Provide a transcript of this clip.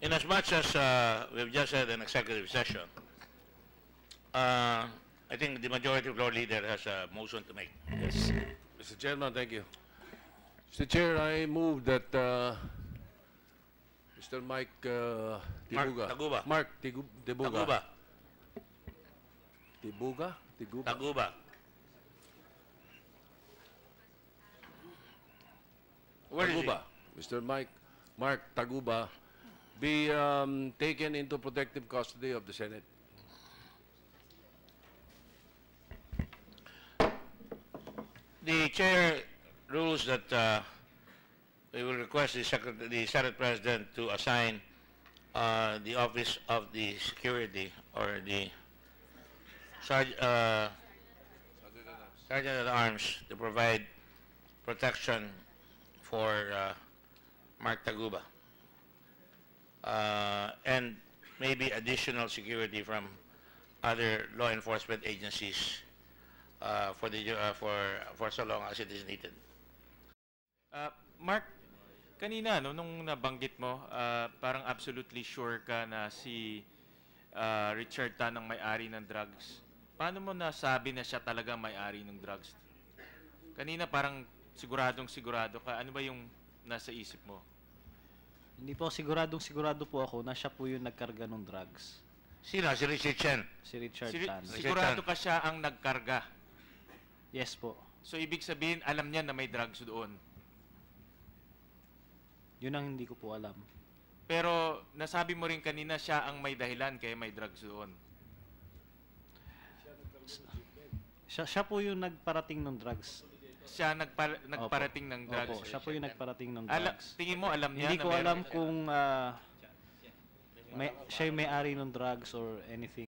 In as much as we've just had an executive session, I think the majority floor leader has a motion to make. Yes. Mr. Chairman, thank you. Mr. Chair, I move that Mr. Mike Tibuga. Taguba. Mark Tibuga. Taguba. Tibuga? Tiguba. Taguba. Where is he? Taguba. Mr. Mark Taguba be taken into protective custody of the Senate. The chair rules that we will request the Senate President to assign the office of the security or the Sergeant at Arms to provide protection for Mark Taguba and maybe additional security from other law enforcement agencies for so long as it is needed. Mark, kanina nung nabanggit mo, parang absolutely sure ka na si Richard Tan ang may-ari ng drugs. Paano mo nasabi na siya talaga may-ari ng drugs? Kanina parang sigurado ka. Ano ba yung nasa isip mo? Hindi po sigurado po ako na siya po yung nagkarga ng drugs. Sino? Si Richard Chen. Si Richard Tan. Sigurado ka siya ang nagkarga. Yes po. So ibig sabihin, alam niya na may drugs doon. Yun ang hindi ko po alam. Pero nasabi mo rin kanina siya ang may dahilan kaya may drugs doon. Siya po yung nagparating ng drugs. Siya nagparating ng drugs. Opo, siya po yung nagparating ng Ala, drugs. tingin mo alam niya Hindi na ko meron- alam kung siya yung may-ari ng drugs or anything.